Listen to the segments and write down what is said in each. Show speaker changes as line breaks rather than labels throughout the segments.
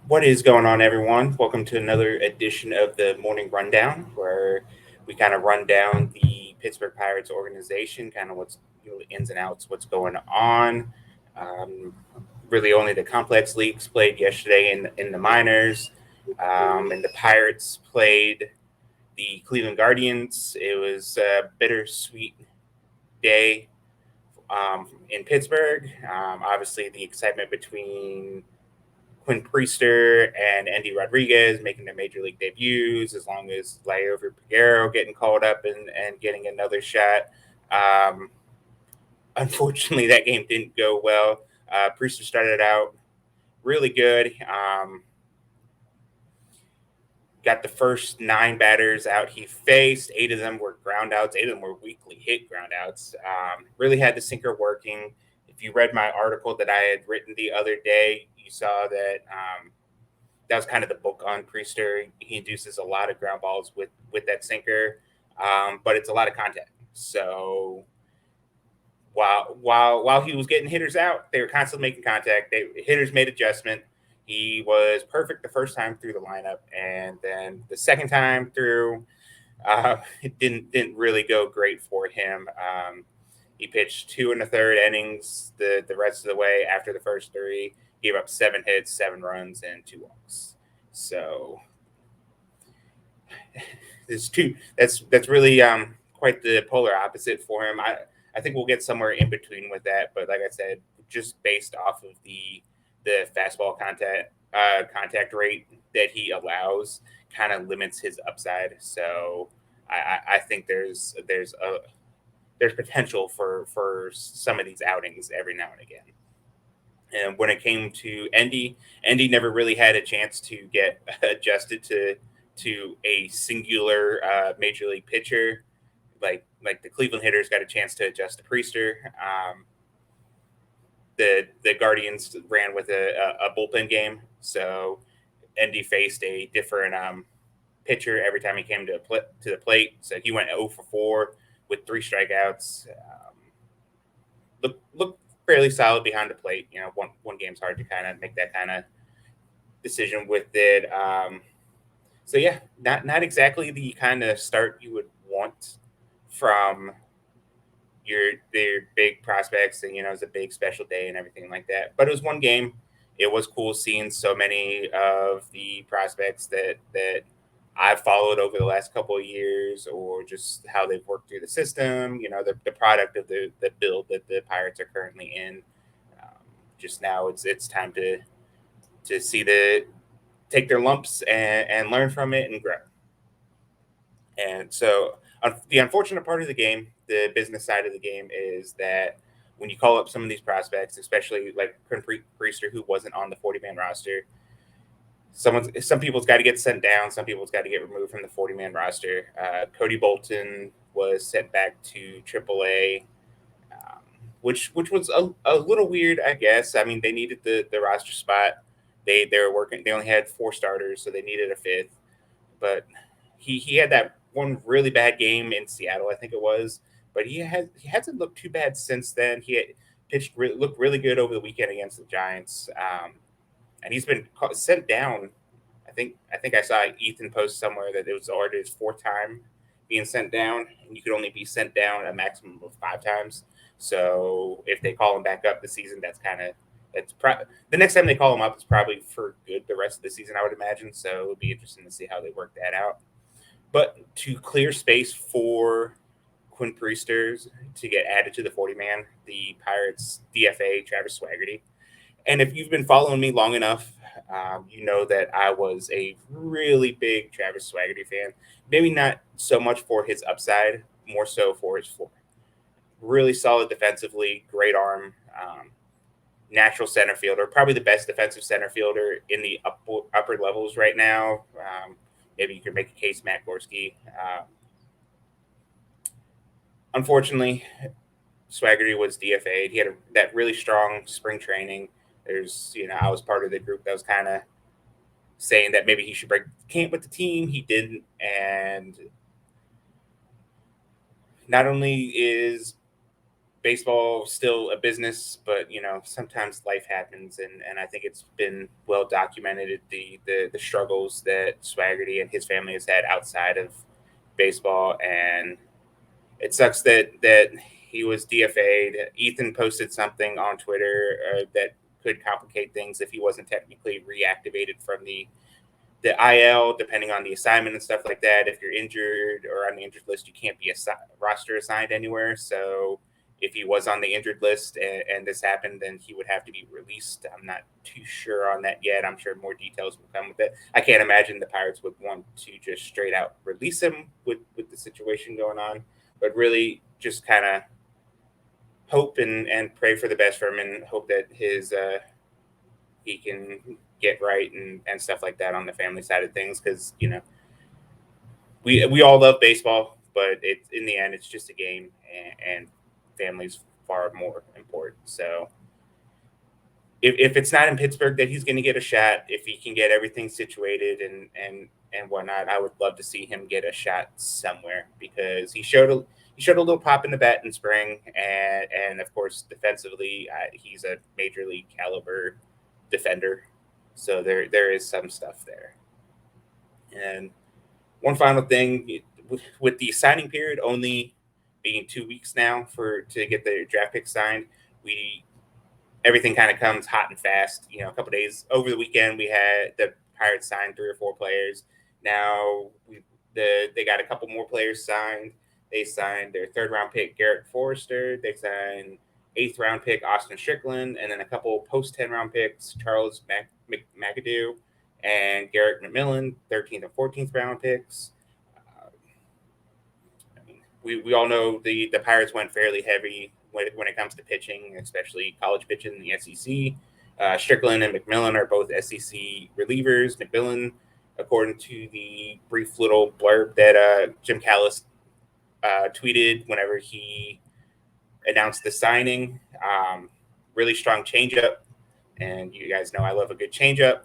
What is going on, everyone? Welcome to another edition of the Morning Rundown, where we kind of run down the Pittsburgh Pirates organization, kind of what's the ins and outs, what's going on. Um, Really, only the complex leagues played yesterday in the minors, and the Pirates played the Cleveland Guardians. It was a bittersweet day in Pittsburgh. Obviously, the excitement between Quinn Priester and Endy Rodriguez making their major league debuts, as long as Liover Peguero getting called up and getting another shot. Um, Unfortunately, that game didn't go well. Priester started out really good. Got the first nine batters out he faced. Eight of them were groundouts. Eight of them were weakly hit groundouts. Really had the sinker working. If you read my article that I had written the other day, you saw that that was kind of the book on Priester. He induces a lot of ground balls with that sinker, but it's a lot of contact. So while he was getting hitters out, they were constantly making contact. Hitters made adjustment. He was perfect the first time through the lineup, and then the second time through, it didn't really go great for him. He pitched two and a third innings the rest of the way. After the first three, gave up 7 hits, 7 runs, and 2 walks. So there's two. That's really quite the polar opposite for him. I think we'll get somewhere in between with that. But like I said, just based off of the fastball contact rate that he allows, kind of limits his upside. So I think there's potential for some of these outings every now and again. And when it came to Endy never really had a chance to get adjusted to a singular major league pitcher. Like the Cleveland hitters got a chance to adjust to Priester. The Guardians ran with a bullpen game, so Endy faced a different pitcher every time he came to the plate. So he went 0 for 4 with 3 strikeouts. Look fairly solid behind the plate. One game's hard to kind of make that kind of decision with it. So yeah, not exactly the kind of start you would want from their big prospects, and it's a big special day and everything like that. But it was one game. It was cool seeing so many of the prospects that I've followed over the last couple of years, or just how they've worked through the system. The product of the build that the Pirates are currently in. Um, just now, it's time to see the take their lumps and learn from it and grow. And so, the unfortunate part of the game, the business side of the game, is that when you call up some of these prospects, especially like Priester, who wasn't on the 40-man roster, some people's got to get sent down, some people's got to get removed from the 40-man roster. Cody Bolton was sent back to AAA, um, which was a little weird, I guess. I mean, they needed the roster spot. They were working. They only had 4 starters, so they needed a fifth. But he had that one really bad game in Seattle, I think it was. But he hasn't looked too bad since then. He had looked really good over the weekend against the Giants, and he's been sent down. I think I saw Ethan post somewhere that it was already his fourth time being sent down, and you could only be sent down a maximum of 5 times. So if they call him back up this season, the next time they call him up is probably for good the rest of the season, I would imagine. So it would be interesting to see how they work that out. But to clear space for Quinn Priesters to get added to the 40 man, the Pirates DFA Travis Swaggerty. And if you've been following me long enough, you know that I was a really big Travis Swaggerty fan. Maybe not so much for his upside, more so for his floor. Really solid defensively, great arm, natural center fielder, probably the best defensive center fielder in the upper levels right now. Maybe you could make a case Matt Gorski. Unfortunately, Swaggerty was DFA'd. He had that really strong spring training. I was part of the group that was kind of saying that maybe he should break camp with the team. He didn't, and not only is baseball is still a business, but sometimes life happens, and I think it's been well documented the struggles that Swaggerty and his family has had outside of baseball, and it sucks that he was DFA'd. Ethan posted something on Twitter that could complicate things if he wasn't technically reactivated from the IL, depending on the assignment and stuff like that. If you're injured or on the injured list, you can't be roster assigned anywhere. So if he was on the injured list and this happened, then he would have to be released. I'm not too sure on that yet. I'm sure more details will come with it. I can't imagine the Pirates would want to just straight out release him with the situation going on, but really just kind of hope and pray for the best for him and hope that he can get right and stuff like that on the family side of things, because we all love baseball, but it's in the end it's just a game, and family's far more important. So if it's not in Pittsburgh that he's going to get a shot, if he can get everything situated and whatnot, I would love to see him get a shot somewhere, because he showed a little pop in the bat in spring, and of course defensively he's a major league caliber defender. So there is some stuff there. And one final thing, with the signing period only being 2 weeks now to get the draft pick signed, everything kind of comes hot and fast. A couple days over the weekend, we had the Pirates signed 3 or 4 players. Now they got a couple more players signed. They signed their 3rd round pick Garret Forrester. They signed 8th round pick Austin Strickland, and then a couple post 10 round picks Charles McAdoo and Garrett McMillan, 13th and 14th round picks. We all know the Pirates went fairly heavy when it comes to pitching, especially college pitching in the SEC. Strickland and McMillan are both SEC relievers. McMillan, according to the brief little blurb that Jim Callis tweeted whenever he announced the signing, really strong changeup, and you guys know I love a good changeup.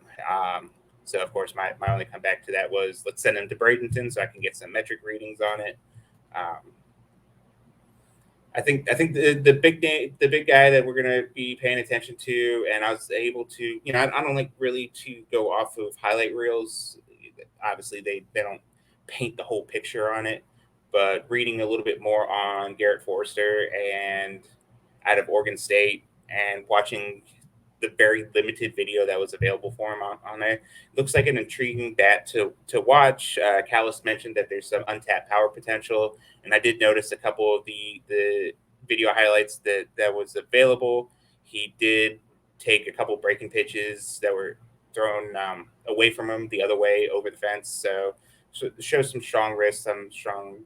So of course my only comeback to that was, let's send him to Bradenton so I can get some metric readings on it. I think the big guy that we're gonna be paying attention to, and I was able to, I don't like really to go off of highlight reels. Obviously, they don't paint the whole picture on it, but reading a little bit more on Garret Forrester and out of Oregon State, and watching the very limited video that was available for him on there, looks like an intriguing bat to watch. Callis mentioned that there's some untapped power potential, and I did notice a couple of the video highlights that was available. He did take a couple breaking pitches that were thrown away from him the other way over the fence. So shows some strong wrist, some strong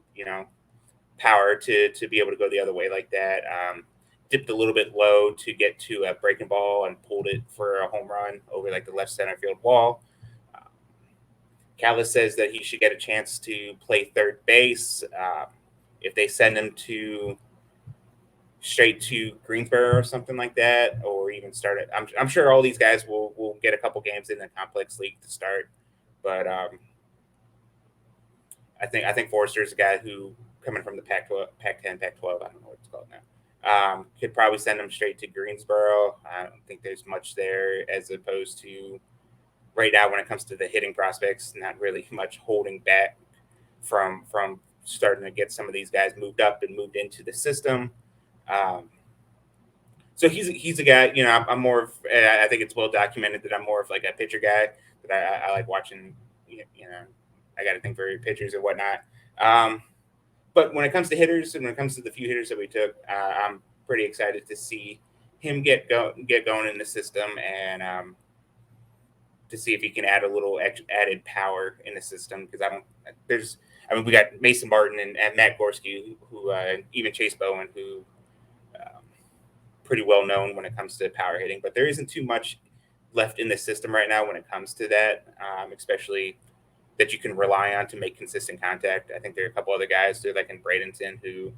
power to be able to go the other way like that. Dipped a little bit low to get to a breaking ball and pulled it for a home run over like the left center field wall. Callis says that he should get a chance to play third base. If they send him straight to Greensboro or something like that, or even start it, I'm sure all these guys will get a couple games in the complex league to start. But I think Forrester's a guy who, coming from the Pac-12, Pac-10, Pac-12, I don't know what it's called now, could probably send him straight to Greensboro. I don't think there's much there, as opposed to right now when it comes to the hitting prospects, not really much holding back from starting to get some of these guys moved up and moved into the system. So he's a guy, I'm more of, I think it's well documented that I'm more of like a pitcher guy, that I like watching, I got to think for pitchers and whatnot. But when it comes to hitters, and when it comes to the few hitters that we took, I'm pretty excited to see him get going in the system, and to see if he can add a little added power in the system. Because we got Mason Martin and Matt Gorski, who even Chase Bowen, who pretty well known when it comes to power hitting, but there isn't too much left in the system right now when it comes to that, especially that you can rely on to make consistent contact. I think there are a couple other guys too, like in Bradenton, who,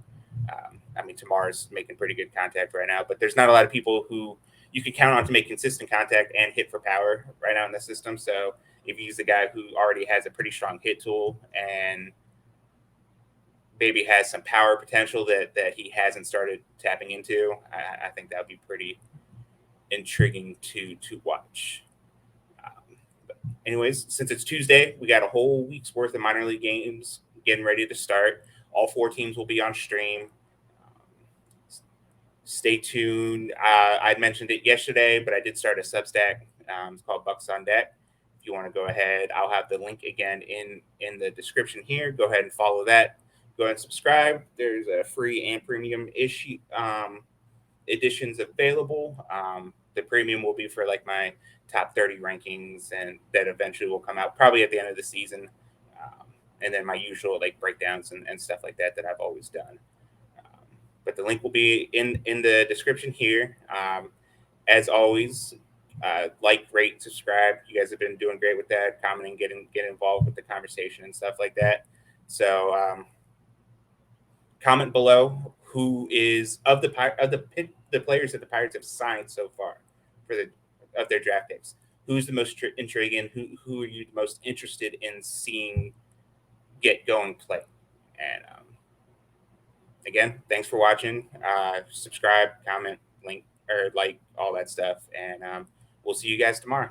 Tamar's making pretty good contact right now, but there's not a lot of people who you can count on to make consistent contact and hit for power right now in the system. So if he's the guy who already has a pretty strong hit tool and maybe has some power potential that he hasn't started tapping into. I think that would be pretty intriguing to watch. But anyways, since it's Tuesday, we got a whole week's worth of minor league games getting ready to start. All 4 teams will be on stream. Stay tuned. I mentioned it yesterday, but I did start a Substack. It's called Bucks on Deck. If you want to go ahead, I'll have the link again in the description here. Go ahead and follow that. Go ahead and subscribe. There's a free and premium issue editions available. The premium will be for like my top 30 rankings, and that eventually will come out probably at the end of the season. And then my usual like breakdowns and stuff like that I've always done. But the link will be in the description here. As always, like, rate, subscribe. You guys have been doing great with that, commenting, getting involved with the conversation and stuff like that. So comment below who is of the players that the Pirates have signed so far for of their draft picks. Who's the most intriguing? Who are you the most interested in seeing get going play? And again, thanks for watching. Subscribe, comment, link, or like all that stuff. And we'll see you guys tomorrow.